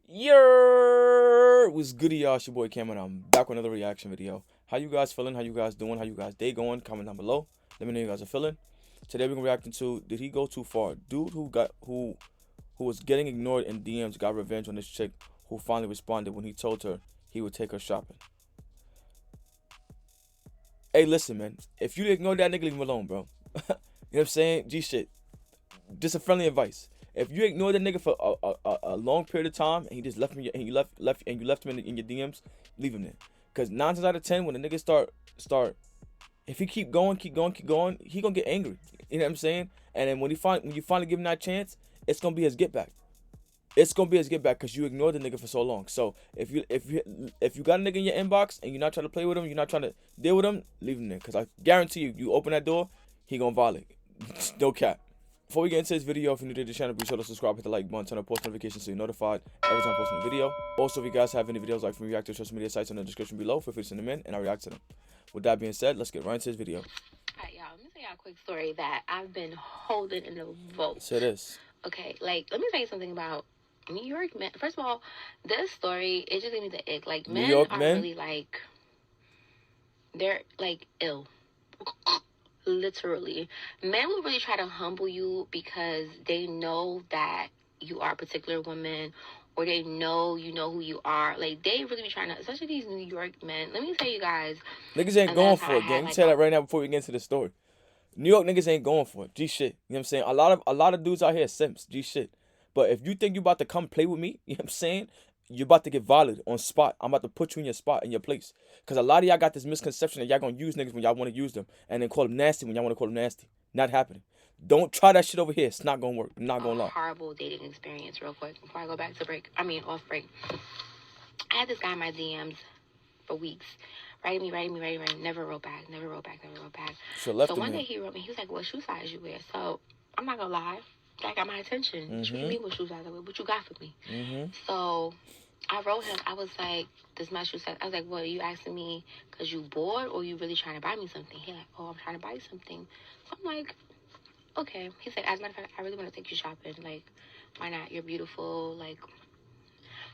Yer, what's goody, y'all? It's your boy Cameron. I'm back with another reaction video. How you guys feeling? How you guys doing? How you guys day going? Comment down below. Let me know how you guys are feeling. Today we're gonna reacting to Did He Go Too Far? Dude who was getting ignored in DMs got revenge on this chick who finally responded when he told her he would take her shopping. Hey, listen, man. If you ignore that nigga, leave him alone, bro. You know what I'm saying? G shit. Just a friendly advice. If you ignore the nigga for a long period of time and he just left me and you left him in your DMs, leave him there. Cause 9 times out of 10, when the nigga start, if he keep going, he gonna get angry. You know what I'm saying? And then when you finally give him that chance, it's gonna be his get back. It's gonna be his get back because you ignored the nigga for so long. So if you got a nigga in your inbox and you're not trying to play with him, you're not trying to deal with him, leave him there. Cause I guarantee you open that door, he gonna violate. No cap. Before we get into this video, if you're new to the channel, be sure to subscribe, hit the like button, turn on post notifications so you're notified every time I post a new video. Also, if you guys have any videos like from react to social media sites in the description below, feel free to send them in and I'll react to them. With that being said, let's get right into this video. Alright, y'all, let me tell y'all a quick story that I've been holding in the vault. Say this. Okay, like, let me tell you something about New York men. First of all, this story, it just gave me the ick. Like, men are really, like, they're, like, ill. Literally. Men will really try to humble you because they know that you are a particular woman, or they know you know who you are. Like, they really be trying to, especially these New York men. Let me tell you guys. Niggas ain't going for it, gang. Tell that right now before we get into the story. New York niggas ain't going for it. G shit. You know what I'm saying? A lot of dudes out here are simps. G shit. But if you think you about to come play with me, you know what I'm saying? You're about to get violated on spot. I'm about to put you in your spot, in your place. Because a lot of y'all got this misconception that y'all gonna use niggas when y'all want to use them. And then call them nasty when y'all want to call them nasty. Not happening. Don't try that shit over here. It's not gonna work. I'm not gonna lie. Horrible dating experience real quick before I go back to break. Off break. I had this guy in my DMs for weeks. Writing me. Never wrote back. So one day he wrote me. He was like, what shoe size you wear? So I'm not gonna lie. That got my attention. What you mean what shoe size I wear? What you got for me? So I wrote him. I was like, this my shoe size. I was like, well, are you asking me because you bored or you really trying to buy me something? He like, oh, I'm trying to buy you something. So I'm like, okay. He said, as a matter of fact, I really want to take you shopping. Like, why not? You're beautiful. Like,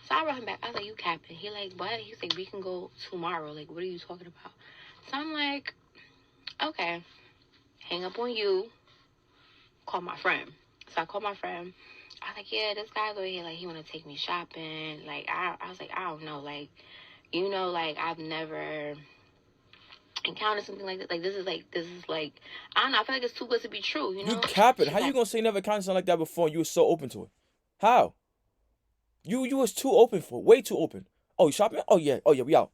so I wrote him back. I was like, you capping. He like, what? He's like, we can go tomorrow. Like, what are you talking about? So I'm like, okay. Hang up on you. Call my friend. So I called my friend. I was like, yeah, this guy's over here. Like, he want to take me shopping. Like, I was like, I don't know. Like, you know, like, I've never encountered something like this. Like, this is like, I don't know. I feel like it's too good to be true, you know? You capping. How you gonna say you never encountered something like that before and you were so open to it? How? You was too open for it. Way too open. Oh, you shopping? Oh yeah, we out.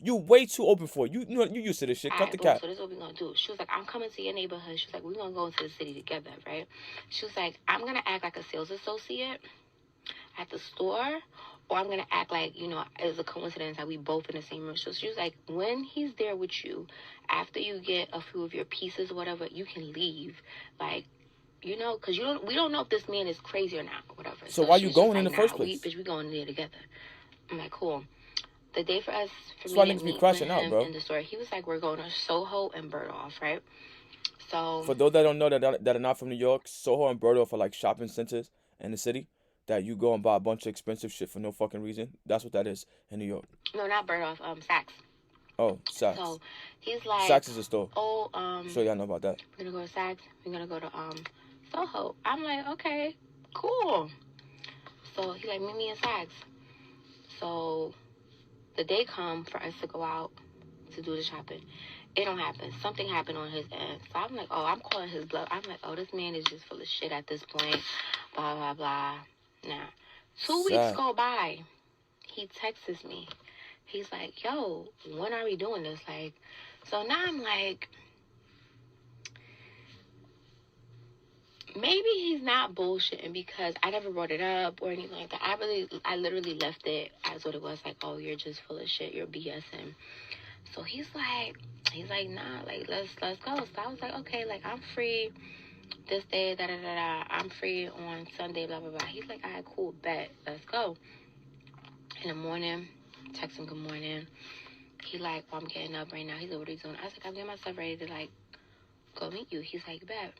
You way too open for it. You used to this shit. Cut the cap. So this is what we're gonna do. She was like, I'm coming to your neighborhood. She was like, we're gonna go into the city together, right? She was like, I'm gonna act like a sales associate at the store, or I'm gonna act like, you know, it's a coincidence that we both in the same room. So she was like, when he's there with you, after you get a few of your pieces or whatever, you can leave. Like, you know, because we don't know if this man is crazy or not or whatever. So why you going in the first place? We going there together. I'm like, cool. The day for That's why niggas be crashing out, bro. In the store, he was like, we're going to Soho and Bergdorf, right? So for those that don't know that are not from New York, Soho and Bergdorf are like shopping centers in the city that you go and buy a bunch of expensive shit for no fucking reason. That's what that is in New York. No, not Bergdorf. Saks. Oh, Saks. So he's like, Saks is a store. Oh, so y'all know about that. We're gonna go to Saks. We're gonna go to Soho. I'm like, okay, cool. So he like, meet me in Saks. So the day come for us to go out to do the shopping. It don't happen. Something happened on his end. So I'm like, oh, I'm calling his bluff. I'm like, oh, this man is just full of shit at this point. Blah, blah, blah. Now, 2 weeks go by. He texts me. He's like, yo, when are we doing this? Like, so now I'm like, maybe he's not bullshitting because I never brought it up or anything like that. I literally left it as what it was. Like, oh, you're just full of shit. You're BSing. So he's like, nah, like, let's go. So I was like, okay, like, I'm free this day, I'm free on Sunday, blah, blah, blah. He's like, all right, cool, bet, let's go. In the morning, text him, good morning. He like, well, I'm getting up right now. He's like, what are you doing? I was like, I'm getting myself ready to, like, go meet you. He's like, bet.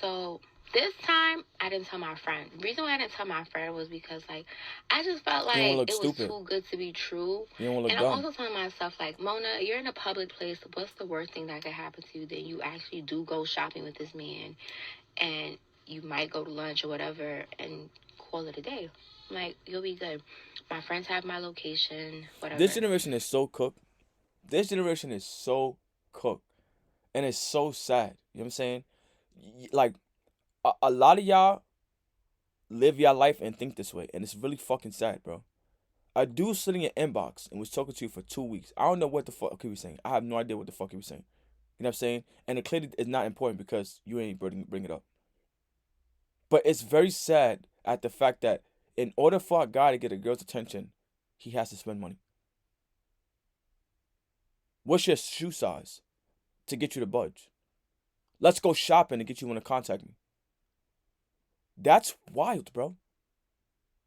So This time, I didn't tell my friend. The reason why I didn't tell my friend was because, like, I just felt like it was too good to be true. And I'm also telling myself, like, Mona, you're in a public place. What's the worst thing that could happen to you? Then you actually do go shopping with this man, and you might go to lunch or whatever, and call it a day. I'm like, you'll be good. My friends have my location, whatever. This generation is so cooked. This generation is so cooked. And it's so sad. You know what I'm saying? Like, a lot of y'all live your life and think this way. And it's really fucking sad, bro. A dude sitting in inbox and was talking to you for 2 weeks. I don't know what the fuck he was saying. I have no idea what the fuck he was saying. You know what I'm saying? And it clearly is not important because you ain't bring it up. But it's very sad at the fact that in order for a guy to get a girl's attention, he has to spend money. What's your shoe size to get you to budge? Let's go shopping to get you to contact me. That's wild, bro.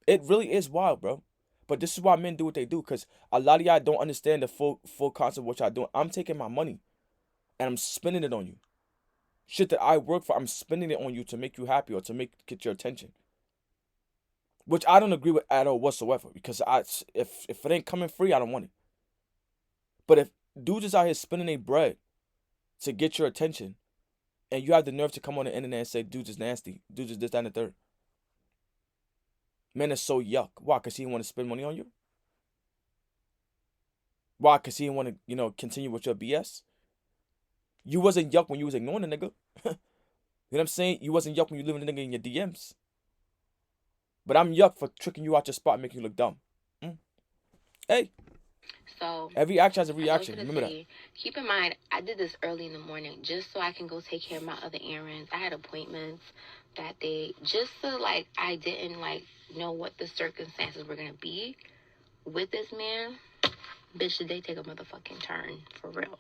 It really is wild, bro. But this is why men do what they do, because a lot of y'all don't understand the full concept of what y'all doing. I'm taking my money and I'm spending it on you. Shit that I work for, I'm spending it on you to make you happy or to get your attention. Which I don't agree with at all whatsoever, because if it ain't coming free, I don't want it. But if dudes is out here spending their bread to get your attention, and you have the nerve to come on the internet and say dudes is nasty, dudes is this, that, and the third. Man is so yuck. Why? Because he didn't want to spend money on you? Why? Because he didn't want to, continue with your BS? You wasn't yuck when you was ignoring the nigga. You know what I'm saying? You wasn't yuck when you living the nigga in your DMs. But I'm yuck for tricking you out your spot and making you look dumb. Hey. So every action has a reaction. Remember that. Keep in mind, I did this early in the morning just so I can go take care of my other errands. I had appointments that day just so, like, I didn't, like, know what the circumstances were going to be with this man. Bitch, did they take a motherfucking turn, for real.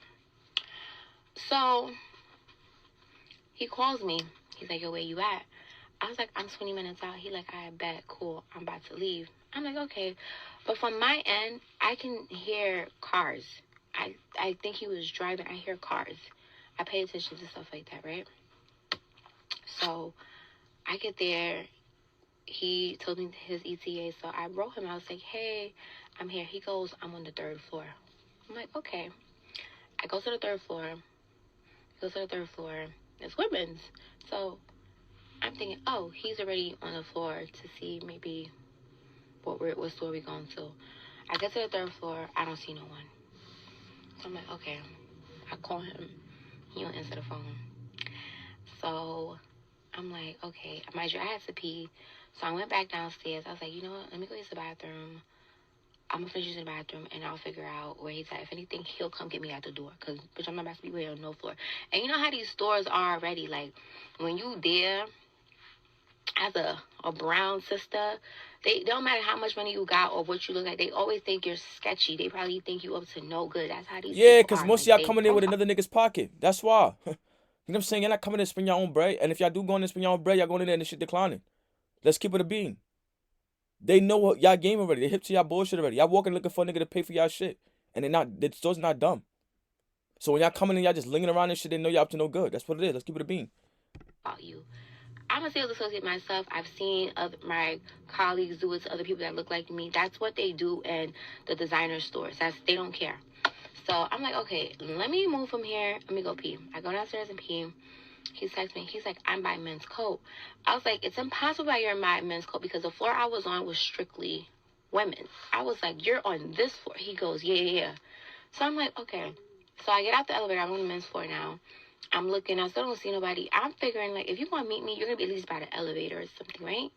So, he calls me. He's like, yo, where you at? I was like, I'm 20 minutes out. He like, I bet, cool, I'm about to leave. I'm like, okay. But from my end, I can hear cars. I think he was driving. I hear cars. I pay attention to stuff like that, right? So I get there. He told me his ETA. So I wrote him. I was like, hey, I'm here. He goes, I'm on the 3rd floor. I'm like, okay. I go to the 3rd floor. He goes to the 3rd floor. It's women's. So I'm thinking, oh, he's already on the floor to see maybe what store we going to. I get to the 3rd floor. I don't see no one. So I'm like, okay. I call him. He don't answer the phone. So I'm like, okay. Mind you, I had to pee. So I went back downstairs. I was like, you know what? Let me go use the bathroom. I'm going to finish using the bathroom, and I'll figure out where he's at. If anything, he'll come get me at the door. Because, bitch, I'm not about to be waiting on no floor. And you know how these stores are already? Like, when you there as a brown sister, they don't matter how much money you got or what you look like. They always think you're sketchy. They probably think you up to no good. That's how these Yeah, because most of y'all coming in with another nigga's pocket. That's why. You know what I'm saying? You're not coming in to spend your own bread. And if y'all do go in and spend your own bread, y'all going in there and the shit declining. Let's keep it a bean. They know what y'all game already. They hip to y'all bullshit already. Y'all walking looking for a nigga to pay for y'all shit. And the store's not dumb. So when y'all coming in, y'all just lingering around and shit, they know y'all up to no good. That's what it is. Let's keep it a bean. I'm a sales associate myself. I've seen my colleagues do it to other people that look like me. That's what they do in the designer stores. They don't care. So I'm like, okay, let me move from here. Let me go pee. I go downstairs and pee. He texts me. He's like, I'm by men's coat. I was like, it's impossible that you're by men's coat because the floor I was on was strictly women. I was like, you're on this floor. He goes, yeah. So I'm like, okay. So I get out the elevator. I'm on the men's floor now. I'm looking. I still don't see nobody. I'm figuring, like, if you want to meet me, you're going to be at least by the elevator or something, right?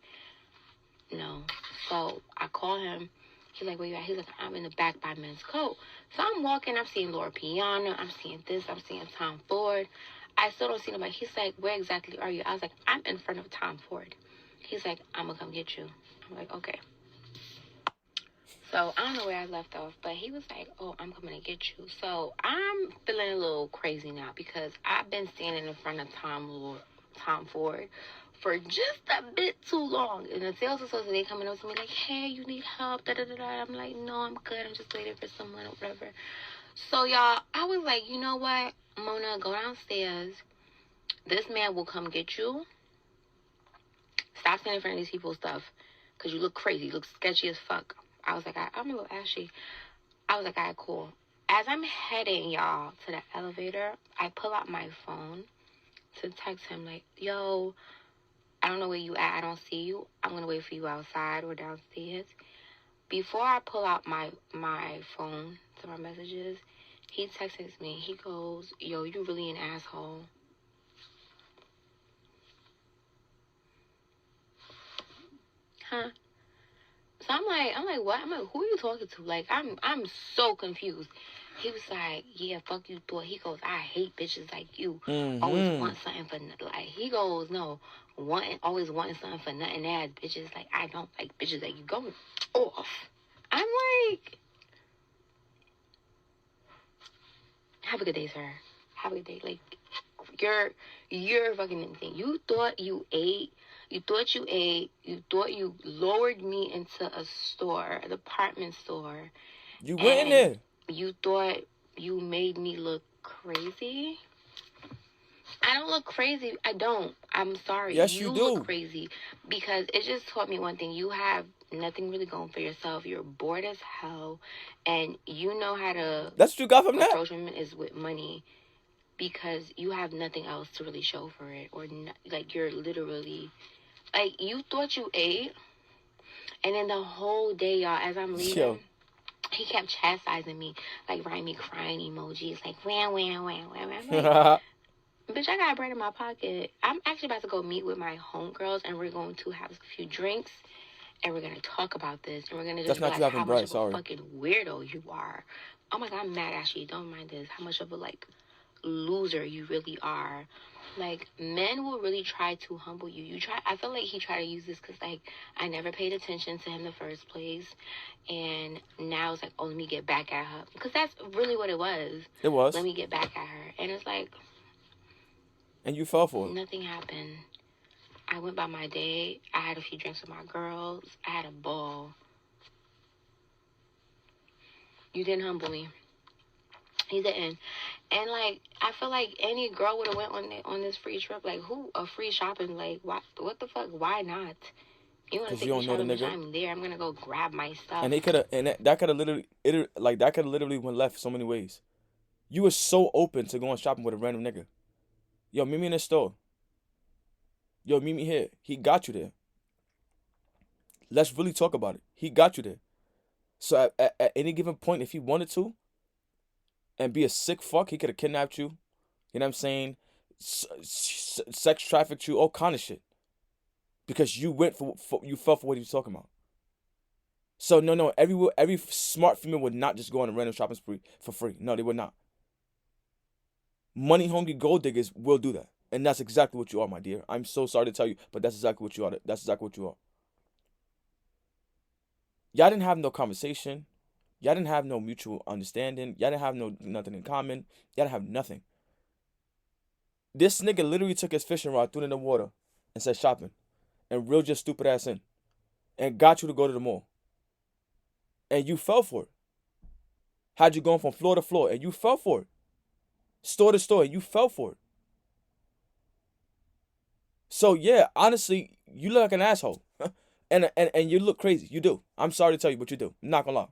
No. So I call him. He's like, where you at? He's like, I'm in the back by men's coat. So I'm walking. I'm seeing Laura Piana. I'm seeing this. I'm seeing Tom Ford. I still don't see nobody. He's like, where exactly are you? I was like, I'm in front of Tom Ford. He's like, I'm going to come get you. I'm like, okay. So I don't know where I left off, but he was like, oh, I'm coming to get you. So I'm feeling a little crazy now because I've been standing in front of Tom Ford for just a bit too long. And the sales associate, they coming up to me like, hey, you need help, da-da-da-da. I'm like, no, I'm good. I'm just waiting for someone or whatever. So, y'all, I was like, you know what, Mona, go downstairs. This man will come get you. Stop standing in front of these people's stuff. Because you look crazy. You look sketchy as fuck. I was like, I'm a little ashy. I was like, all right, cool. As I'm heading, y'all, to the elevator, I pull out my phone to text him, like, yo, I don't know where you at. I don't see you. I'm going to wait for you outside or downstairs. Before I pull out my phone to my messages, he texts me. He goes, yo, you really an asshole. Huh? So I'm like, what? I'm like, who are you talking to? Like, I'm so confused. He was like, yeah, fuck you, thought. He goes, I hate bitches like you. Always want something for nothing. Like, he goes, no, always wanting something for nothing ass bitches. Like, I don't like bitches like you. Going off. I'm like, have a good day, sir. Have a good day. Like, you're fucking insane. You thought you ate. You thought you lowered me into a store, a department store. You went in there. You thought you made me look crazy? I don't look crazy. I don't. I'm sorry. Yes, you do. Look crazy. Because it just taught me one thing. You have nothing really going for yourself. You're bored as hell. And you know how to... That's what you got from that? Approach women is with money. Because you have nothing else to really show for it. Or, like, you're literally... Like, you thought you ate. And then the whole day, y'all, as I'm leaving... Yo. He kept chastising me, like writing me crying emojis, like wham, wham, wham, wham. I'm like, bitch, I got bread in my pocket. I'm actually about to go meet with my homegirls, and we're going to have a few drinks, and we're gonna talk about this, and we're gonna just realize how much of a fucking weirdo you are. Oh my god, I'm mad actually. Don't mind this. How much of a like loser you really are. Like, men will really try to humble you. I feel like he tried to use this because, like, I never paid attention to him in the first place. And now it's like, oh, let me get back at her. Because that's really what it was. It was. Let me get back at her. And it's like... And you fell for it. Nothing happened. I went by my day. I had a few drinks with my girls. I had a ball. You didn't humble me. He didn't. And, like, I feel like any girl would have went on this free trip. Like, who? A free shopping? Like, what the fuck? Why not? You want to take me shopping? Bitch, I'm there. I'm going to go grab my stuff. And that could have literally went left so many ways. You were so open to going shopping with a random nigga. Yo, meet me in the store. Yo, meet me here. He got you there. Let's really talk about it. He got you there. So at any given point, if he wanted to, and be a sick fuck, he could have kidnapped you. You know what I'm saying? Sex trafficked you, all kind of shit. Because you you fell for what he was talking about. So no, every smart female would not just go on a random shopping spree for free. No, they would not. Money hungry gold diggers will do that. And that's exactly what you are, my dear. I'm so sorry to tell you, but that's exactly what you are. That's exactly what you are. Y'all didn't have no conversation. Y'all didn't have no mutual understanding. Y'all didn't have nothing in common. Y'all didn't have nothing. This nigga literally took his fishing rod, threw it in the water, and said shopping. And reeled your stupid ass in. And got you to go to the mall. And you fell for it. Had you gone from floor to floor, and you fell for it. Store to store, and you fell for it. So yeah, honestly, you look like an asshole. and you look crazy. You do. I'm sorry to tell you, but you do. I'm not gonna lie.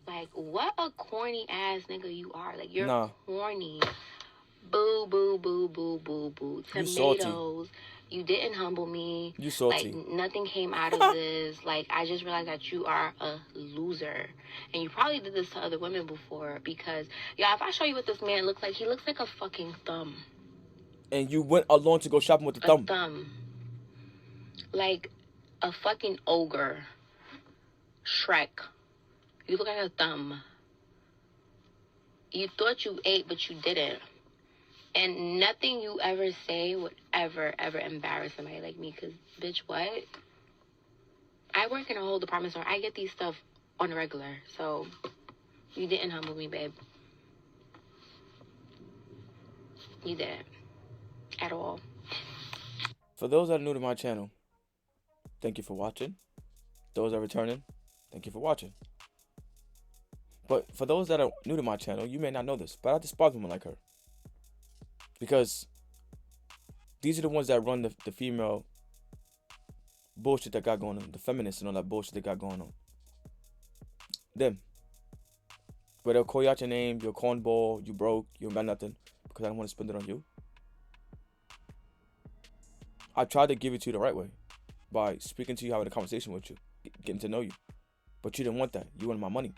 Like, what a corny ass nigga you are. Like, you're corny. Boo, boo, boo, boo, boo, boo. Tomatoes. You didn't humble me. You salty. Like, nothing came out of this. Like, I just realized that you are a loser. And you probably did this to other women before. Because, yeah, if I show you what this man looks like, he looks like a fucking thumb. And you went alone to go shopping with the thumb. A thumb. Like, a fucking ogre. Shrek. You look like a thumb. You thought you ate, but you didn't. And nothing you ever say would ever embarrass somebody like me. Because, bitch, what? I work in a whole department store. I get these stuff on the regular. So, you didn't humble me, babe. You didn't. At all. For those that are new to my channel, thank you for watching. Those that are returning, thank you for watching. But for those that are new to my channel, you may not know this, but I despise women like her. Because these are the ones that run the female bullshit that got going on, the feminists and all that bullshit they got going on. Them. But they'll call you out your name, you're a cornball, you broke, you don't got nothing, because I don't want to spend it on you. I tried to give it to you the right way by speaking to you, having a conversation with you, getting to know you. But you didn't want that. You wanted my money.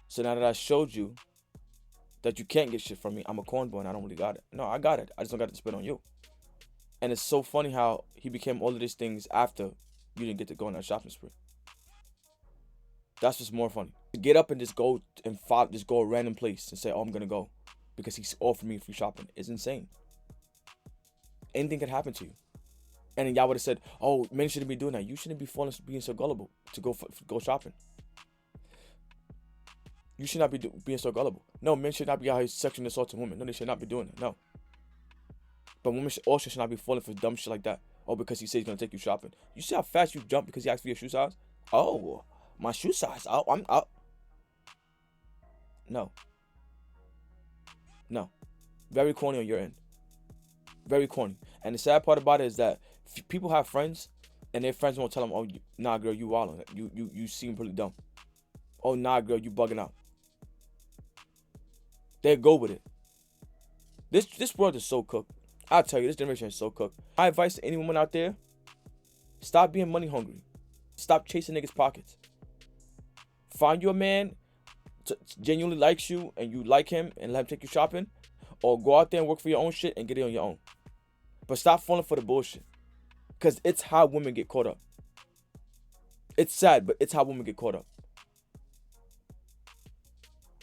So now that I showed you that you can't get shit from me, I'm a cornball and I don't really got it. No, I got it. I just don't got to spend on you. And it's so funny how he became all of these things after you didn't get to go on that shopping spree. That's just more funny. To get up and just go a random place and say, oh, I'm going to go because he's offering me free shopping is insane. Anything could happen to you. And then y'all would have said, oh, men shouldn't be doing that. You shouldn't be being so gullible to go shopping. You should not be being so gullible. No, men should not be out here sexually assaulting women. No, they should not be doing it. No. But women also should not be falling for dumb shit like that. Oh, because he says he's going to take you shopping. You see how fast you jump because he asked for your shoe size? Oh, my shoe size. Oh, I'm up. No. No. Very corny on your end. Very corny. And the sad part about it is that people have friends and their friends won't tell them, oh, nah, girl, you wildin'. You seem pretty dumb. Oh, nah, girl, you bugging out. They go with it. This world is so cooked. I'll tell you, this generation is so cooked. My advice to any woman out there, stop being money hungry. Stop chasing niggas' pockets. Find your man genuinely likes you and you like him and let him take you shopping, or go out there and work for your own shit and get it on your own. But stop falling for the bullshit. Because it's how women get caught up. It's sad, but it's how women get caught up.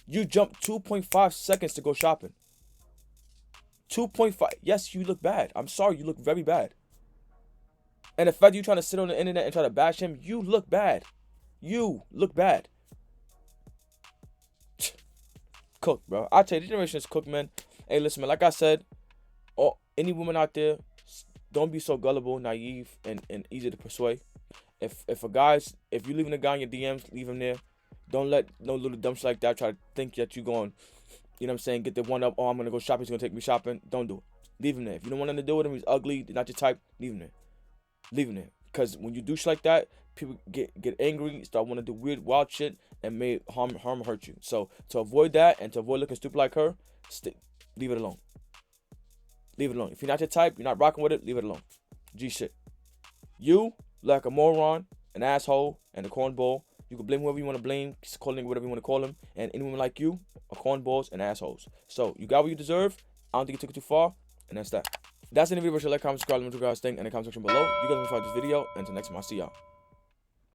You jump 2.5 seconds to go shopping. 2.5. Yes, you look bad. I'm sorry, you look very bad. And the fact that you're trying to sit on the internet and try to bash him, you look bad. You look bad. Cooked, bro. I tell you, this generation is cooked, man. Hey, listen, man, like I said, any woman out there, don't be so gullible, naive, and easy to persuade. If you're leaving a guy in your DMs, leave him there. Don't let no little dumb shit like that try to think that you're going, you know what I'm saying, get the one up, oh, I'm going to go shopping, he's going to take me shopping. Don't do it. Leave him there. If you don't want nothing to do with him, he's ugly, not your type, leave him there. Leave him there. Because when you do shit like that, people get angry, start wanting to do weird, wild shit, and may harm or hurt you. So to avoid that and to avoid looking stupid like her, leave it alone. Leave it alone. If you're not your type, you're not rocking with it, leave it alone. G shit. You, like a moron, an asshole, and a cornball. You can blame whoever you want to blame, call him whatever you want to call him, and anyone like you are cornballs and assholes. So you got what you deserve. I don't think you took it too far, and that's that. That's the video. Like, comment, subscribe, let me know what you guys think in the comment section below. You guys will find this video, and until next time, I'll see y'all.